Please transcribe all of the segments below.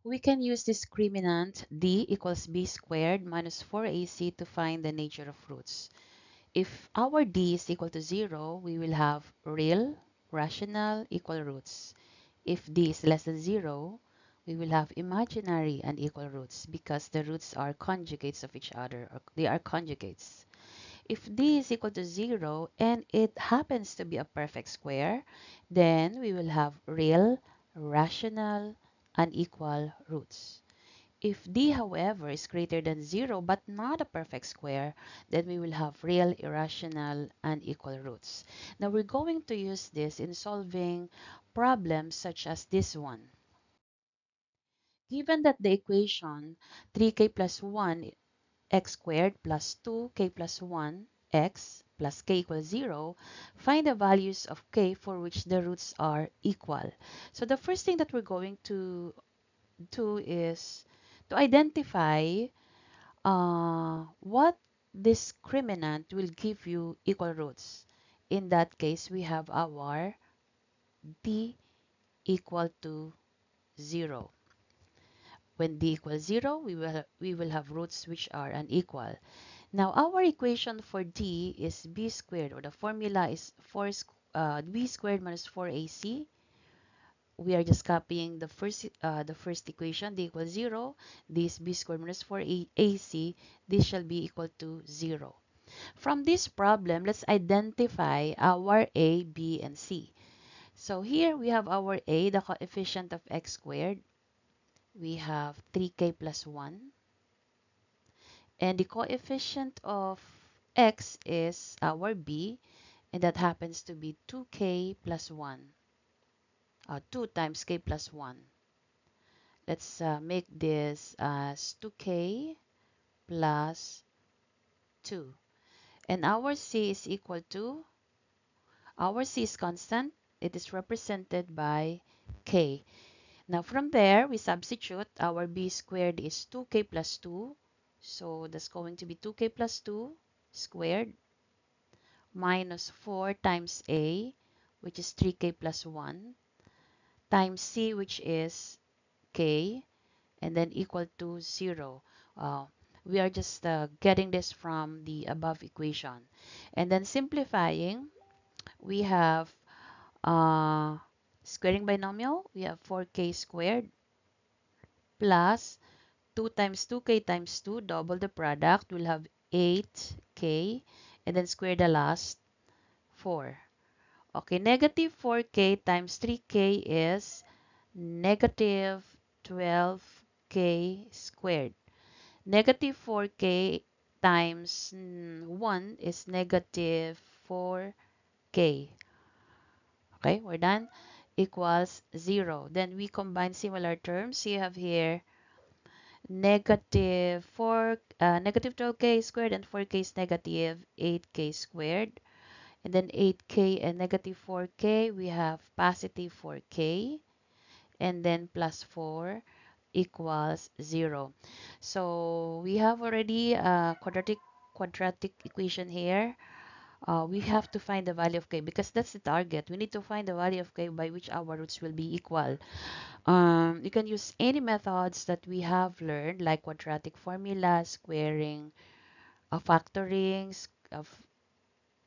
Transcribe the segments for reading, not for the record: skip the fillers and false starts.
We can use discriminant d equals b squared minus 4ac to find the nature of roots. If our d is equal to 0, we will have real, rational, equal roots. If d is less than 0, we will have imaginary and equal roots because the roots are conjugates of each other, or they are conjugates. If d is equal to 0 and it happens to be a perfect square, then we will have real, rational, unequal roots. If d, however, is greater than 0 but not a perfect square, then we will have real, irrational, unequal roots. Now we're going to use this in solving problems such as this one. Given that the equation 3k plus 1 x squared plus 2k plus 1 x plus k equals 0, find the values of k for which the roots are equal. So the first thing that we're going to do is to identify what discriminant will give you equal roots. In that case, we have our d equal to 0. When d equals 0, we will have roots which are unequal. Now, our equation for d is b squared, or the formula is b squared minus 4ac. We are just copying the first equation, d equals 0. This b squared minus 4ac, this shall be equal to 0. From this problem, let's identify our a, b, and c. So here we have our a, the coefficient of x squared. We have 3k plus 1. And the coefficient of x is our b, and that happens to be 2k plus 1. 2 times k plus 1. Let's make this as 2k plus 2. And our c is equal to, our c is constant. It is represented by k. Now from there, we substitute. Our b squared is 2k plus 2. So that's going to be 2k plus 2 squared minus 4 times a, which is 3k plus 1, times c, which is k, and then equal to 0. Uh, we are just getting this from the above equation. And then simplifying, we have squaring binomial, we have 4k squared plus 2 times 2k times 2, double the product, we'll have 8k, and then square the last 4. Okay, negative 4k times 3k is negative 12k squared. Negative 4k times 1 is negative 4k. Okay, we're done. Equals 0. Then we combine similar terms. You have here negative 12k squared, and 4k is negative 8k squared. And then 8k and negative 4k, we have positive 4k. And then plus 4 equals 0. So we have already a quadratic equation here. We have to find the value of k because that's the target. We need to find the value of k by which our roots will be equal. You can use any methods that we have learned, like quadratic formula, squaring, factoring, of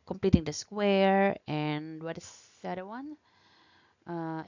completing the square, and what is the other one?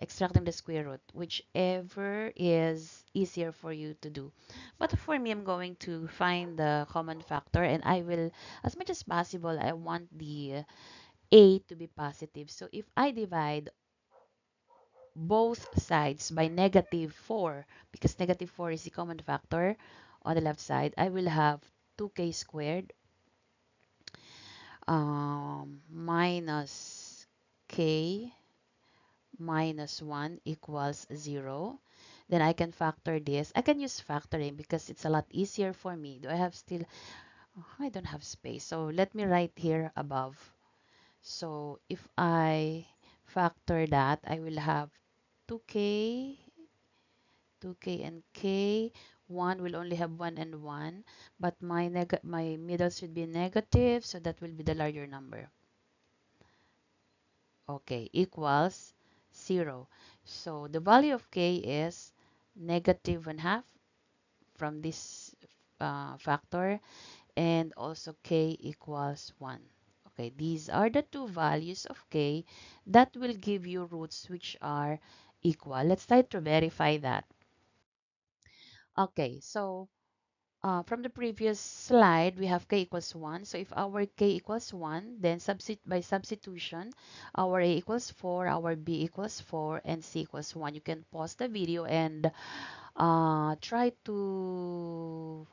Extracting the square root, whichever is easier for you to do. But for me, I'm going to find the common factor, and I will, as much as possible, I want the a to be positive. So if I divide both sides by negative 4, because negative 4 is the common factor on the left side, I will have 2k squared minus k minus 1 equals 0. Then I can factor this. I can use factoring because it's a lot easier for me. Do I have still? Oh, I don't have space. So let me write here above. So if I factor that, I will have 2k, 2k and k. 1 will only have 1 and 1. But my middle should be negative, so that will be the larger number. Okay, equals 0. So the value of k is negative 1/2 from this factor, and also k equals 1. Okay, these are the two values of k that will give you roots which are equal. Let's try to verify that. Okay, so from the previous slide, we have k equals 1. So if our k equals 1, then by substitution, our a equals 4, our b equals 4, and c equals 1. You can pause the video and try to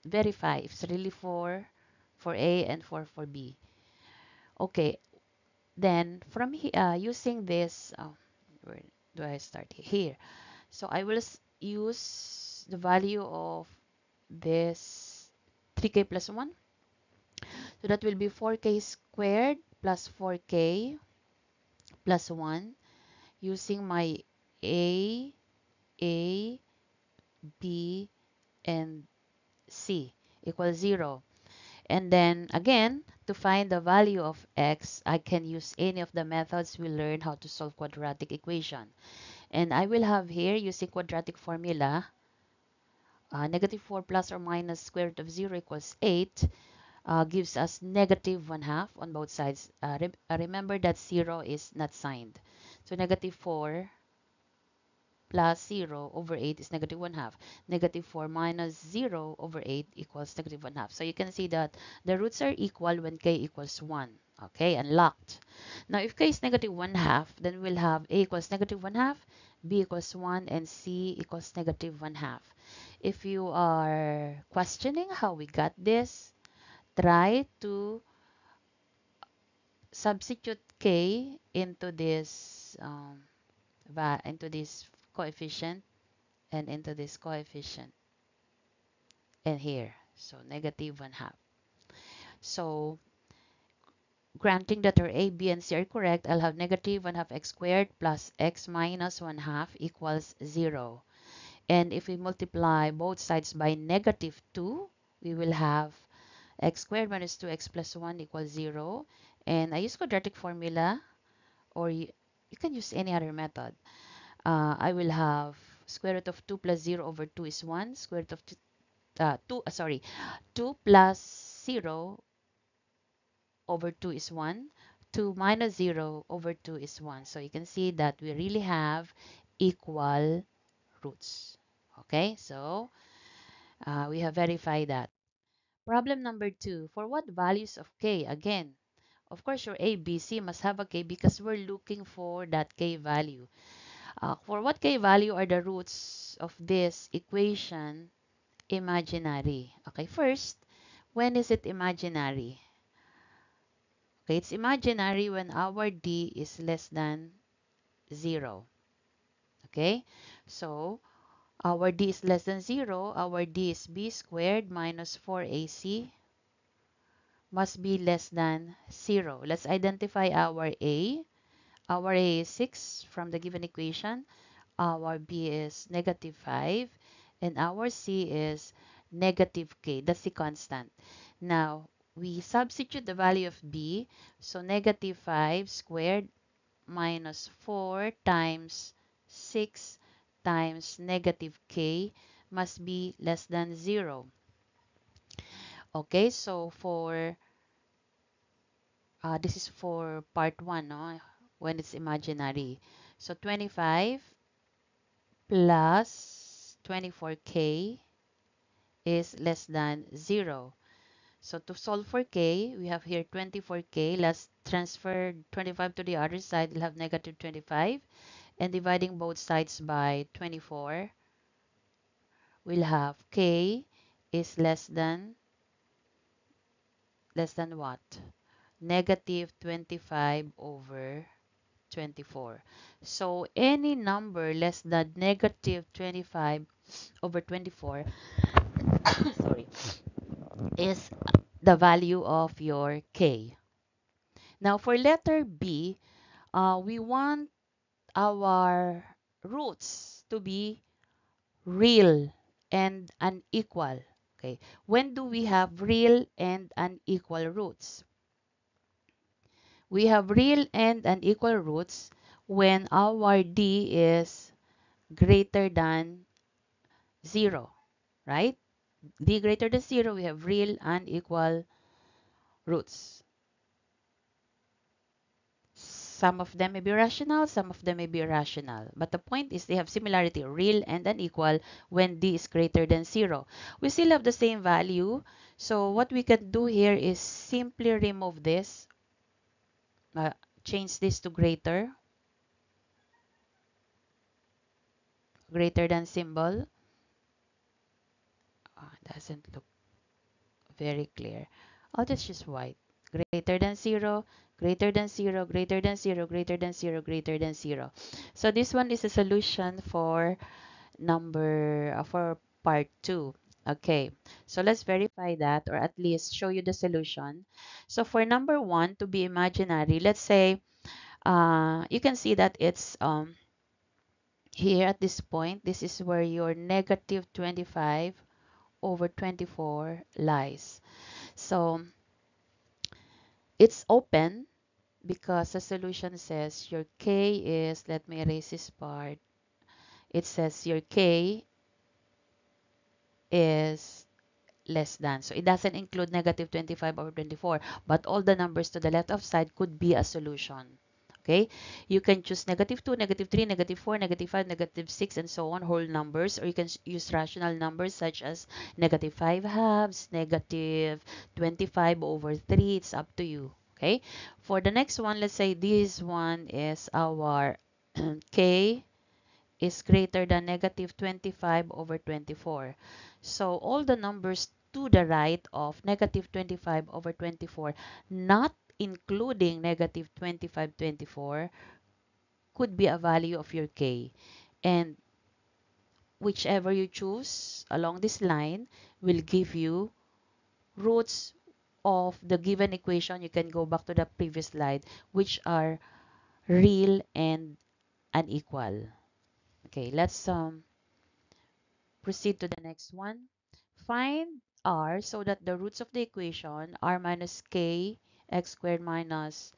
verify if it's really 4 for A and 4 for B. Okay, then from using this, where do I start here? So I will use the value of this 3k plus 1. So that will be 4k squared plus 4k plus 1 using my A, A, B, and C equals 0. And then again, to find the value of x, I can use any of the methods we learned how to solve quadratic equation. And I will have here, using quadratic formula, negative 4 plus or minus square root of 0 equals 8, gives us negative 1/2 on both sides. Remember that 0 is not signed. So negative 4 plus 0 over 8 is negative 1/2. Negative 4 minus 0 over 8 equals negative 1/2. So you can see that the roots are equal when k equals 1. Okay, unlocked. Now, if k is negative 1/2, then we'll have a equals negative 1/2, b equals 1, and c equals negative 1/2. If you are questioning how we got this, try to substitute k into this coefficient and into this coefficient and here. So negative 1/2. So granting that our a, b, and c are correct, I'll have negative 1/2 x squared plus x minus 1/2 equals 0. And if we multiply both sides by negative 2, we will have x squared minus 2x plus 1 equals 0. And I use quadratic formula, or you can use any other method. I will have square root of 2 plus 0 over 2 is 1. Square root of 2 plus 0 over 2 is 1. 2 minus 0 over 2 is 1. So you can see that we really have equal roots. Okay, so we have verified that. Problem number 2. For what values of k? Again, of course, your a, b, c must have a k because we're looking for that k value. For what k value are the roots of this equation imaginary? Okay, first, when is it imaginary? Okay, it's imaginary when our d is less than 0. Okay, so our d is less than 0. Our d is b squared minus 4ac must be less than 0. Let's identify our a. Our a is 6 from the given equation. Our b is negative 5. And our c is negative k. That's the constant. Now, we substitute the value of b. So negative 5 squared minus 4 times 6 times negative k must be less than 0. Okay, so for this is for part 1, no? When it's imaginary. So 25 plus 24k is less than 0. So to solve for k, we have here 24k. Let's transfer 25 to the other side. We'll have negative 25. And dividing both sides by 24, we'll have k is less than what? Negative 25 over 24. So any number less than negative 25 over 24 sorry, is the value of your k. Now for letter B, we want our roots to be real and unequal. Okay, when do we have real and unequal roots? We have real and unequal roots when our d is greater than 0, right? D greater than 0, we have real and equal roots. Some of them may be rational, some of them may be irrational. But the point is they have similarity, real and unequal, when D is greater than 0. We still have the same value. So what we can do here is simply remove this, uh, change this to greater than symbol. Doesn't look very clear. I'll just use white. Greater than 0, greater than 0, greater than 0, greater than 0, greater than 0. So this one is a solution for for part 2. Okay, so let's verify that, or at least show you the solution. So for number 1 to be imaginary, let's say you can see that it's here at this point. This is where your negative 25 over 24 lies. So it's open because the solution says your k is, let me erase this part. It says your k is less than. So it doesn't include negative 25 over 24, but all the numbers to the left of side could be a solution. Okay, you can choose negative 2, negative 3, negative 4, negative 5, negative 6, and so on, whole numbers, or you can use rational numbers such as negative 5 halves, negative 25 over 3. It's up to you. Okay, for the next one, let's say this one is our k is greater than negative 25 over 24. So all the numbers to the right of negative 25 over 24, not including negative 25, 24, could be a value of your k. And whichever you choose along this line will give you roots of the given equation. You can go back to the previous slide, which are real and unequal. Okay, let's proceed to the next one. Find r so that the roots of the equation r minus k x squared minus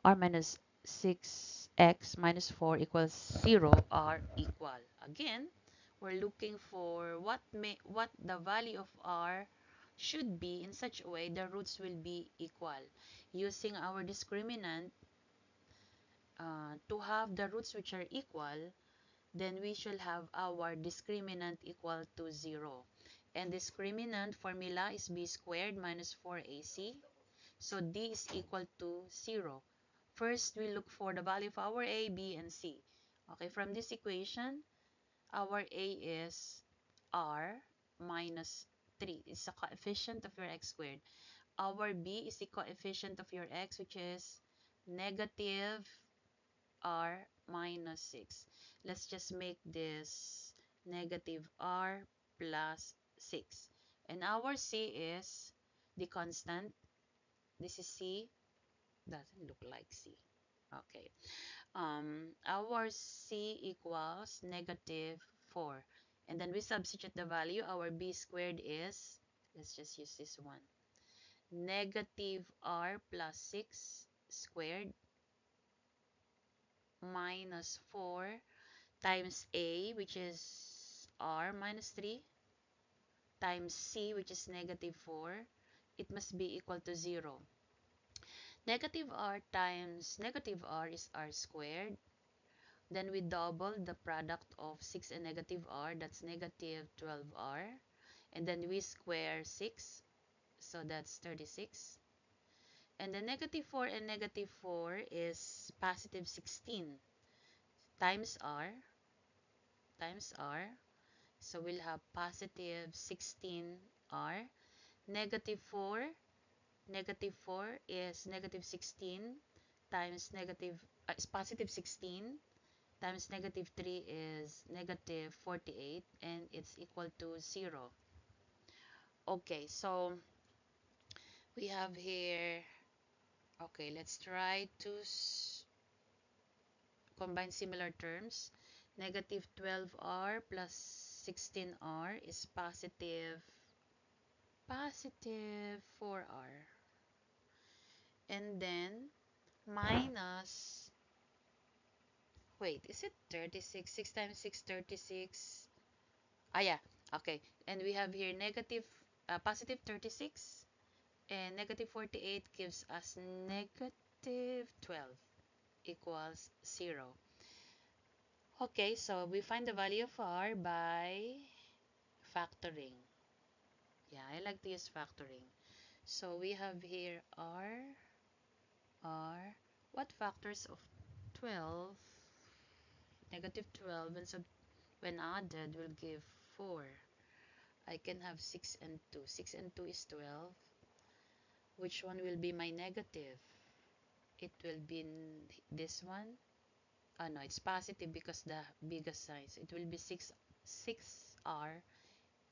r minus 6x minus 4 equals 0 are equal. Again, we're looking for what the value of r should be in such a way the roots will be equal. Using our discriminant to have the roots which are equal, then we shall have our discriminant equal to 0. And discriminant formula is b squared minus 4ac. So d is equal to 0. First, we look for the value of our a, b, and c. Okay, from this equation, our a is r minus 3. It's the coefficient of your x squared. Our b is the coefficient of your x, which is negative r minus 6. Let's just make this negative r plus 6. And our c is the constant. This is c. Doesn't look like c. Okay. Our c equals negative 4. And then we substitute the value. Our b squared is, let's just use this one, negative r plus 6 squared minus 4 times a, which is r minus 3, times c, which is negative 4. It must be equal to 0. Negative r times negative r is r squared. Then we double the product of 6 and negative r. That's negative 12r. And then we square 6. So that's 36. And the negative 4 and negative 4 is positive 16 times r times r. So we'll have positive 16r. Negative 4 is negative 16 times is positive 16 times negative 3 is negative 48, and it's equal to 0. Okay, so we have here, okay, let's try to combine similar terms. Negative 12r plus 16r is positive 4r. And then minus, wait, is it 36? 6 times 6, 36. Ah, yeah. Okay, and we have here positive 36 and negative 48 gives us negative 12 equals 0. Okay, so we find the value of r by factoring. Yeah, I like to use factoring. So we have here r, what factors of 12? Negative 12 when added will give 4. I can have 6 and 2. 6 and 2 is 12. Which one will be my negative? It will be this one. Oh no, it's positive because the biggest size. It will be 6r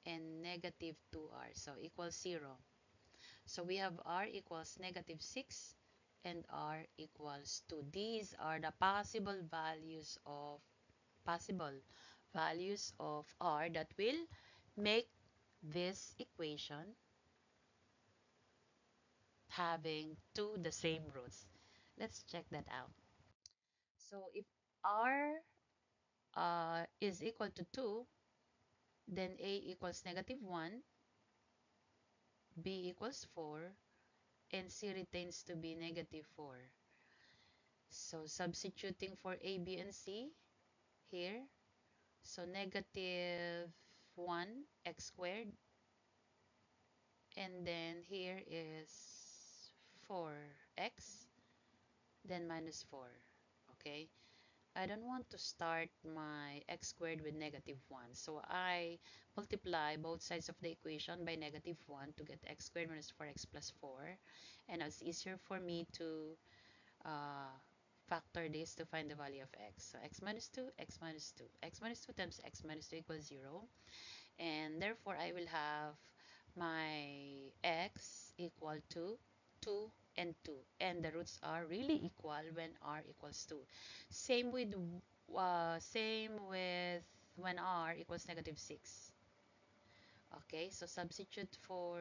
and negative 2r. So equals 0. So we have r equals negative 6 and r equals 2. These are the possible values of r that will make this equation having two the same roots. Let's check that out. So if r is equal to 2, then a equals negative 1, b equals 4, and c retains to be negative 4. So substituting for a, b, and c here. So negative 1 x squared, and then here is 4x, then minus 4. Okay, I don't want to start my x squared with negative 1, so I multiply both sides of the equation by negative 1 to get x squared minus 4x plus 4, and it's easier for me to uh, factor this to find the value of x. So x minus 2, x minus 2. X minus 2 times x minus 2 equals 0, and therefore I will have my x equal to 2 and 2, and the roots are really equal when r equals 2. Same with when r equals negative 6. Okay, so substitute for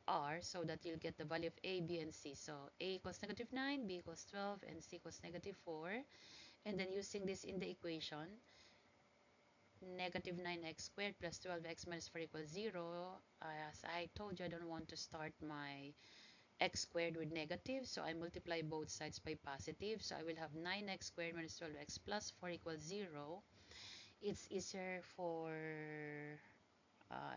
r so that you'll get the value of a, b, and c. So a equals negative 9, b equals 12, and c equals negative 4. And then using this in the equation, negative 9x squared plus 12x minus 4 equals 0. As I told you, I don't want to start my x squared with negative, so I multiply both sides by positive. So I will have 9x squared minus 12x plus 4 equals 0. It's easier for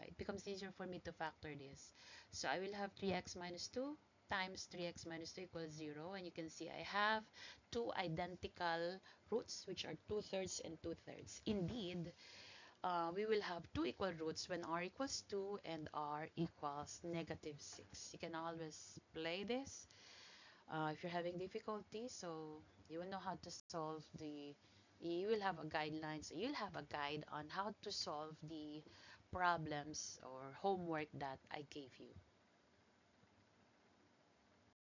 it becomes easier for me to factor this. So I will have 3x minus 2 times 3x minus 2 equals 0. And you can see I have two identical roots, which are 2/3 and 2/3. Indeed, we will have two equal roots when r equals 2 and r equals negative 6. You can always play this if you're having difficulty, so you will know how to solve you will have a guidelines, you'll have a guide on how to solve the problems or homework that I gave you.